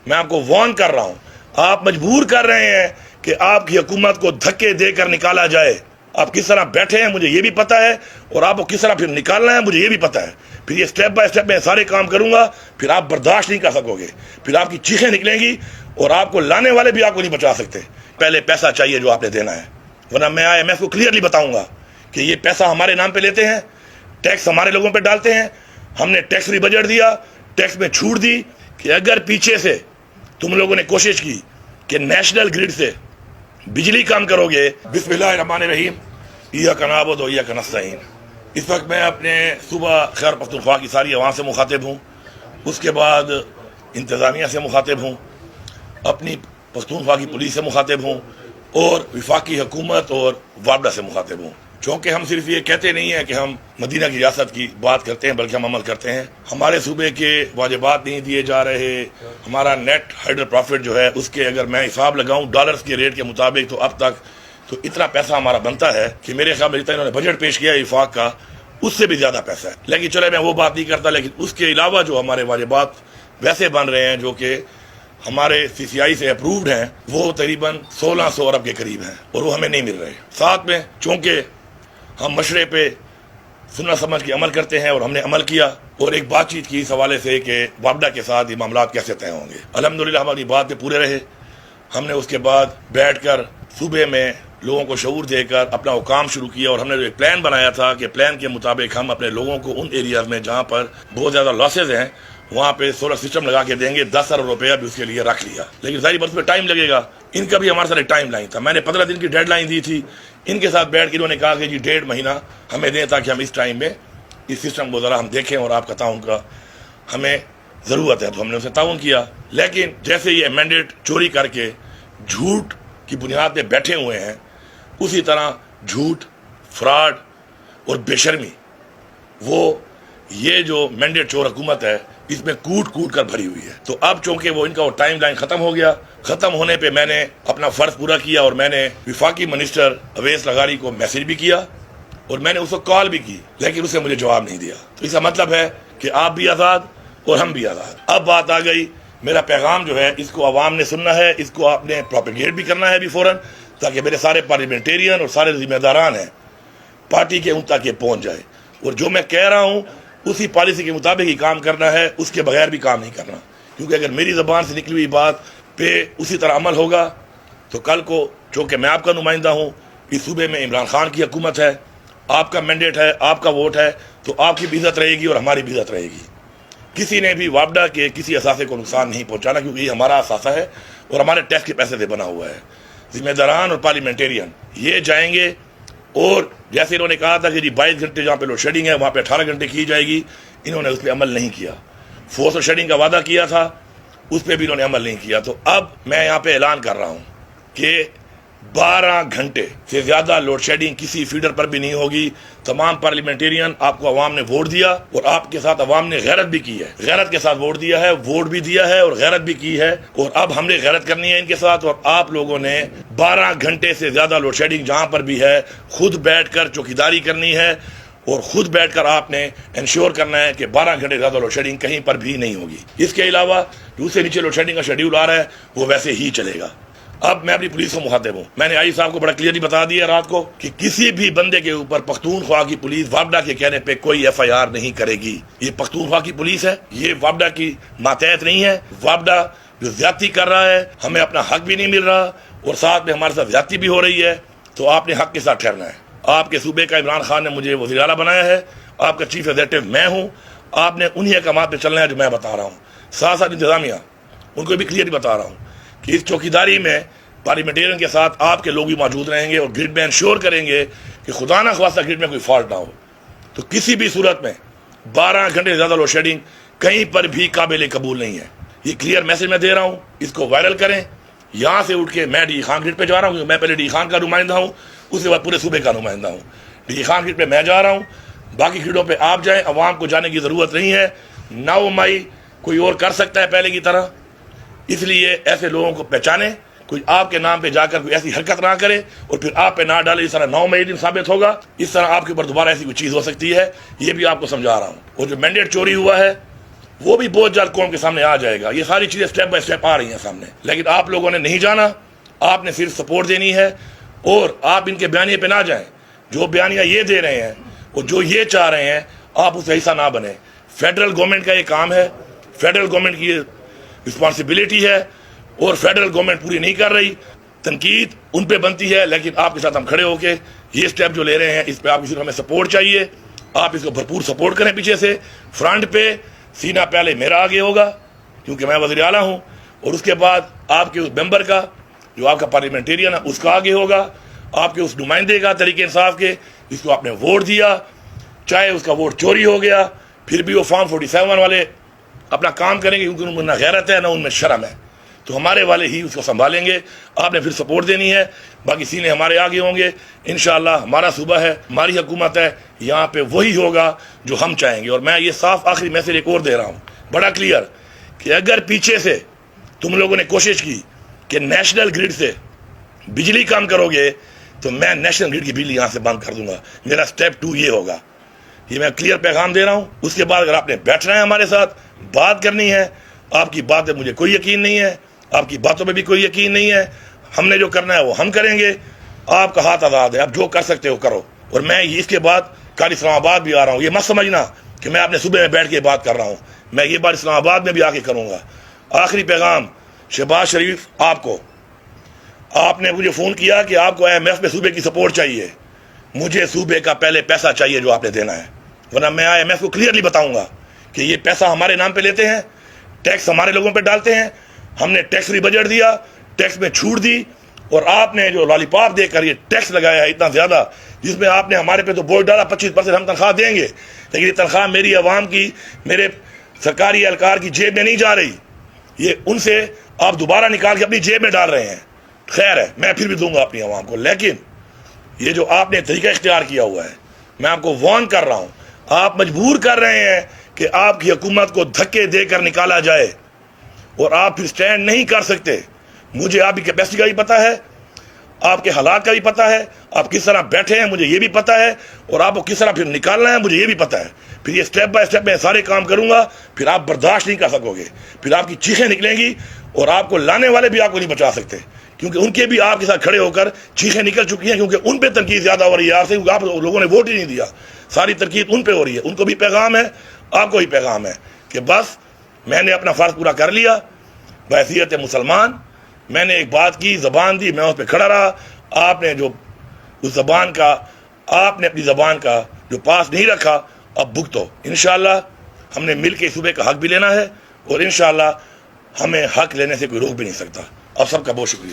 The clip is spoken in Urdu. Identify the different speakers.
Speaker 1: میں آپ کو وارن کر رہا ہوں، آپ مجبور کر رہے ہیں کہ آپ کی حکومت کو دھکے دے کر نکالا جائے۔ آپ کس طرح بیٹھے ہیں مجھے یہ بھی پتا ہے، اور آپ کو کس طرح پھر نکالنا ہے مجھے یہ بھی پتا ہے۔ پھر یہ سٹیپ بائی سٹیپ میں سارے کام کروں گا، پھر آپ برداشت نہیں کر سکو گے، پھر آپ کی چیخیں نکلیں گی، اور آپ کو لانے والے بھی آپ کو نہیں بچا سکتے۔ پہلے پیسہ چاہیے جو آپ نے دینا ہے، ورنہ میں IMF کو کلیئرلی بتاؤں گا کہ یہ پیسہ ہمارے نام پہ لیتے ہیں، ٹیکس ہمارے لوگوں پہ ڈالتے ہیں، ہم نے ٹیکس فری بجٹ دیا، ٹیکس میں چھوٹ دی کہ اگر پیچھے سے تم لوگوں نے کوشش کی کہ نیشنل گریڈ سے بجلی کام کرو گے۔ بسم اللہ الرحمن الرحیم، ایاک نعبد و ایاک نستعین۔ اس وقت میں اپنے صوبہ خیبر پختونخوا کی ساری عوام سے مخاطب ہوں، اس کے بعد انتظامیہ سے مخاطب ہوں، اپنی پختونخوا کی پولیس سے مخاطب ہوں، اور وفاقی حکومت اور وابڈا سے مخاطب ہوں۔ چونکہ ہم صرف یہ کہتے نہیں ہیں کہ ہم مدینہ کی ریاست کی بات کرتے ہیں، بلکہ ہم عمل کرتے ہیں۔ ہمارے صوبے کے واجبات نہیں دیے جا رہے، ہمارا نیٹ ہائیڈر پروفٹ جو ہے اس کے اگر میں حساب لگاؤں ڈالرز کے ریٹ کے مطابق تو اب تک تو اتنا پیسہ ہمارا بنتا ہے کہ میرے خیال میں جتنا انہوں نے بجٹ پیش کیا ہے وفاق کا، اس سے بھی زیادہ پیسہ ہے۔ لیکن چلے میں وہ بات نہیں کرتا، لیکن اس کے علاوہ جو ہمارے واجبات ویسے بن رہے ہیں جو کہ ہمارے CCI سے اپرووڈ ہیں، وہ تقریباً 1600 ارب کے قریب ہیں، اور وہ ہمیں نہیں مل رہے۔ ساتھ میں چونکہ ہم مشورے پہ سننا سمجھ کے عمل کرتے ہیں، اور ہم نے عمل کیا، اور ایک بات چیت کی اس حوالے سے کہ وابڈا کے ساتھ یہ معاملات کیسے طے ہوں گے۔ الحمدللہ ہماری بات پہ پورے رہے۔ ہم نے اس کے بعد بیٹھ کر صوبے میں لوگوں کو شعور دے کر اپنا وہ کام شروع کیا، اور ہم نے جو ایک پلان بنایا تھا کہ پلان کے مطابق ہم اپنے لوگوں کو ان ایریاز میں جہاں پر بہت زیادہ لاسز ہیں وہاں پہ سولر سسٹم لگا کے دیں گے۔ 10 ارب روپیہ بھی اس کے لیے رکھ لیا، لیکن ظاہر بات اس پہ ٹائم لگے گا۔ ان کا بھی ہمارے ساتھ ایک ٹائم لائن تھا، میں نے 15 دن کی ڈیڈ لائن دی تھی۔ ان کے ساتھ بیٹھ کے انہوں نے کہا کہ جی 1.5 مہینہ ہمیں دیں تاکہ ہم اس ٹائم میں اس سسٹم کو ذرا ہم دیکھیں، اور آپ کا تعاون کا ہمیں ضرورت ہے، تو ہم نے اسے تعاون کیا۔ لیکن جیسے یہ مینڈیٹ چوری کر کے جھوٹ کی بنیاد پہ بیٹھے ہوئے ہیں، اسی طرح جھوٹ، فراڈ اور بے شرمی، وہ یہ جو مینڈیٹ چور حکومت ہے اس میں کوٹ کوٹ کر بھری ہوئی ہے۔ تو اب چونکہ وہ ان کا وہ ٹائم لائن ختم ہو گیا، ختم ہونے پہ میں نے اپنا فرض پورا کیا، اور میں نے وفاقی منسٹر اویس لغاری کو میسج بھی کیا، اور میں نے اس کو کال بھی کی، لیکن اسے مجھے جواب نہیں دیا۔ تو اس کا مطلب ہے کہ آپ بھی آزاد اور ہم بھی آزاد۔ اب بات آ گئی، میرا پیغام جو ہے اس کو عوام نے سننا ہے، اس کو آپ نے پروپیگیٹ بھی کرنا ہے ابھی فوراً، تاکہ میرے سارے پارلیمنٹیرین اور سارے ذمہ داران ہیں پارٹی کے ان تک یہ پہنچ جائے، اور جو میں کہہ رہا ہوں اسی پالیسی کے مطابق ہی کام کرنا ہے، اس کے بغیر بھی کام نہیں کرنا۔ کیونکہ اگر میری زبان سے نکلی ہوئی بات پہ اسی طرح عمل ہوگا تو کل کو چونکہ میں آپ کا نمائندہ ہوں، اس صوبے میں عمران خان کی حکومت ہے، آپ کا مینڈیٹ ہے، آپ کا ووٹ ہے، تو آپ کی بھی عزت رہے گی اور ہماری بھی عزت رہے گی۔ کسی نے بھی وابڈا کے کسی اثاثے کو نقصان نہیں پہنچانا، کیونکہ یہ ہمارا اثاثہ ہے اور ہمارے ٹیکس کے پیسے سے بنا ہوا ہے۔ ذمہ داران اور پارلیمنٹیرین یہ جائیں گے، اور جیسے انہوں نے کہا تھا کہ جی 22 گھنٹے جہاں پہ لوڈ شیڈنگ ہے وہاں پہ 18 گھنٹے کی جائے گی، انہوں نے اس پہ عمل نہیں کیا۔ فورس اور شیڈنگ کا وعدہ کیا تھا، اس پہ بھی انہوں نے عمل نہیں کیا۔ تو اب میں یہاں پہ اعلان کر رہا ہوں کہ 12 گھنٹے سے زیادہ لوڈ شیڈنگ کسی فیڈر پر بھی نہیں ہوگی۔ تمام پارلیمنٹیرین، آپ کو عوام نے ووٹ دیا، اور آپ کے ساتھ عوام نے غیرت بھی کی ہے، غیرت کے ساتھ ووٹ دیا ہے، ووٹ بھی دیا ہے اور غیرت بھی کی ہے، اور اب ہم نے غیرت کرنی ہے ان کے ساتھ۔ اور آپ لوگوں نے 12 گھنٹے سے زیادہ لوڈ شیڈنگ جہاں پر بھی ہے خود بیٹھ کر چوکیداری کرنی ہے، اور خود بیٹھ کر آپ نے انشور کرنا ہے کہ 12 گھنٹے زیادہ لوڈ شیڈنگ کہیں پر بھی نہیں ہوگی۔ اس کے علاوہ دوسرے نیچے لوڈ شیڈنگ کا شیڈیول آ رہا ہے، وہ ویسے ہی چلے گا۔ اب میں اپنی پولیس کو مخاطب ہوں، میں نے صاحب کو بڑا کلیئرلی بتا دیا رات کو کہ کسی بھی بندے کے اوپر پختونخوا کی پولیس وابڈا کے کہنے پہ کوئی FIR نہیں کرے گی۔ یہ پختونخوا کی پولیس ہے، یہ وابڈا کی ماتحت نہیں ہے۔ وابڈا جو زیادتی کر رہا ہے، ہمیں اپنا حق بھی نہیں مل رہا، اور ساتھ میں ہمارے ساتھ زیادتی بھی ہو رہی ہے، تو آپ نے حق کے ساتھ ٹھہرنا ہے۔ آپ کے صوبے کا عمران خان نے مجھے وزیر اعلیٰ بنایا ہے، آپ کا چیف ایگزیکٹو میں ہوں، آپ نے انہی احکامات پہ چلنا ہے جو میں بتا رہا ہوں۔ ساتھ ساتھ انتظامیہ، ان کو بھی کلیئرلی بتا رہا ہوں کہ اس چوکیداری میں پارلیمنٹیرین کے ساتھ آپ کے لوگ بھی موجود رہیں گے، اور گرڈ میں انشور کریں گے کہ خدا نہ خواستہ گرڈ میں کوئی فالٹ نہ ہو۔ تو کسی بھی صورت میں 12 گھنٹے سے زیادہ لوڈ شیڈنگ کہیں پر بھی قابل قبول نہیں ہے۔ یہ کلیئر میسج میں دے رہا ہوں، اس کو وائرل کریں۔ یہاں سے اٹھ کے میں ڈی خان گرڈ پہ جا رہا ہوں، کیونکہ میں پہلے ڈی خان کا نمائندہ ہوں، اس کے بعد پورے صوبے کا نمائندہ ہوں۔ ڈی خان گرڈ پہ میں جا رہا ہوں، باقی گرڈوں پہ آپ جائیں، عوام کو جانے کی ضرورت نہیں ہے۔ 9 مئی کوئی اور کر سکتا ہے پہلے کی طرح، اس لیے ایسے لوگوں کو پہچانیں، کوئی آپ کے نام پہ جا کر کوئی ایسی حرکت نہ کرے اور پھر آپ پہ نہ ڈالے۔ اس طرح 9 مئی دن ثابت ہوگا، اس طرح آپ کے اوپر دوبارہ ایسی کوئی چیز ہو سکتی ہے، یہ بھی آپ کو سمجھا رہا ہوں۔ اور جو مینڈیٹ چوری ہوا ہے وہ بھی بہت جلد قوم کے سامنے آ جائے گا. یہ ساری چیزیں سٹیپ بائی سٹیپ آ رہی ہیں سامنے, لیکن آپ لوگوں نے نہیں جانا. آپ نے صرف سپورٹ دینی ہے, اور آپ ان کے بیانیے پہ نہ جائیں. جو بیانیہ یہ دے رہے ہیں اور جو یہ چاہ رہے ہیں, آپ اس کا حصہ نہ بنیں. فیڈرل گورنمنٹ کا یہ کام ہے, فیڈرل گورنمنٹ کی یہ رسپانسبلٹی ہے, اور فیڈرل گورنمنٹ پوری نہیں کر رہی. تنقید ان پہ بنتی ہے, لیکن آپ کے ساتھ ہم کھڑے ہو کے یہ سٹیپ جو لے رہے ہیں اس پہ آپ کی صرف ہمیں سپورٹ چاہیے. آپ اس کو بھرپور سپورٹ کریں پیچھے سے. فرنٹ پہ سینہ پہلے میرا آگے ہوگا کیونکہ میں وزیر اعلیٰ ہوں, اور اس کے بعد آپ کے اس ممبر کا جو آپ کا پارلیمنٹیرین ہے اس کا آگے ہوگا, آپ کے اس نمائندے کا تحریک انصاف کے جس کو آپ نے ووٹ دیا, چاہے اس کا ووٹ چوری ہو گیا پھر بھی وہ فارم 47 والے اپنا کام کریں گے, کیونکہ ان میں نہ غیرت ہے نہ ان میں شرم ہے. تو ہمارے والے ہی اس کو سنبھالیں گے. آپ نے پھر سپورٹ دینی ہے, باقی سینے ہمارے آگے ہوں گے انشاءاللہ. ہمارا صوبہ ہے, ہماری حکومت ہے, یہاں پہ وہی ہوگا جو ہم چاہیں گے. اور میں یہ صاف آخری میسج ایک اور دے رہا ہوں بڑا کلیئر, کہ اگر پیچھے سے تم لوگوں نے کوشش کی کہ نیشنل گریڈ سے بجلی کام کرو گے تو میں نیشنل گریڈ کی بجلی یہاں سے بند کر دوں گا. میرا سٹیپ 2 یہ ہوگا. یہ میں کلیئر پیغام دے رہا ہوں. اس کے بعد اگر آپ نے بیٹھنا ہے ہمارے ساتھ بات کرنی ہے, آپ کی بات پہ مجھے کوئی یقین نہیں ہے, آپ کی باتوں پہ بھی کوئی یقین نہیں ہے, ہم نے جو کرنا ہے وہ ہم کریں گے. آپ کا ہاتھ آزاد ہے, آپ جو کر سکتے ہو کرو. اور میں اس کے بعد کل اسلام آباد بھی آ رہا ہوں. یہ مت سمجھنا کہ میں اپنے صوبے میں بیٹھ کے بات کر رہا ہوں, میں یہ بات اسلام آباد میں بھی آ کے کروں گا. آخری پیغام شہباز شریف آپ نے مجھے فون کیا کہ آپ کو IMF میں صوبے کی سپورٹ چاہیے. مجھے صوبے کا پہلے پیسہ چاہیے جو آپ نے دینا ہے, ورنہ میں IMF کو کلیئرلی بتاؤں گا کہ یہ پیسہ ہمارے نام پہ لیتے ہیں, ٹیکس ہمارے لوگوں پہ ڈالتے ہیں. ہم نے ٹیکس فری بجٹ دیا, ٹیکس میں چھوٹ دی, اور آپ نے جو لالی پاپ دے کر یہ ٹیکس لگایا ہے اتنا زیادہ, جس میں آپ نے ہمارے پہ تو بوجھ ڈالا 25% ہم تنخواہ دیں گے, لیکن یہ تنخواہ میری عوام کی, میرے سرکاری اہلکار کی جیب میں نہیں جا رہی. یہ ان سے آپ دوبارہ نکال کے اپنی جیب میں ڈال رہے ہیں. خیر ہے, میں پھر بھی دوں گا اپنی عوام کو, لیکن یہ جو آپ نے طریقہ اختیار کیا ہوا ہے, میں آپ کو وارن کر رہا ہوں, آپ مجبور کر رہے ہیں کہ آپ کی حکومت کو دھکے دے کر نکالا جائے, اور آپ پھر سٹینڈ نہیں کر سکتے. مجھے آپ کی کیپیسٹی کا بھی پتہ ہے, آپ کے حالات کا بھی پتہ ہے, آپ کس طرح بیٹھے ہیں مجھے یہ بھی پتہ ہے, اور آپ کو کس طرح پھر نکالنا ہے مجھے یہ بھی پتہ ہے. پھر یہ سٹیپ بائی سٹیپ میں سارے کام کروں گا, پھر آپ برداشت نہیں کر سکو گے, پھر آپ کی چیخیں نکلیں گی, اور آپ کو لانے والے بھی آپ کو نہیں بچا سکتے, کیونکہ ان کے بھی آپ کے ساتھ کھڑے ہو کر چیخیں نکل چکی ہیں, کیونکہ ان پہ تنقید زیادہ ہو رہی ہے آپ سے, کیونکہ آپ لوگوں نے ووٹ ہی نہیں دیا. ساری تنقید ان پہ ہو رہی ہے. ان کو بھی پیغام ہے, آپ کو بھی پیغام ہے کہ بس میں نے اپنا فرض پورا کر لیا بحیثیت مسلمان. میں نے ایک بات کی, زبان دی, میں اس پہ کھڑا رہا. آپ نے جو اس زبان کا, آپ نے اپنی زبان کا جو پاس نہیں رکھا, اب بھگتو. انشاءاللہ ہم نے مل کے صوبے کا حق بھی لینا ہے, اور انشاءاللہ ہمیں حق لینے سے کوئی روک بھی نہیں سکتا. اب سب کا بہت شکریہ.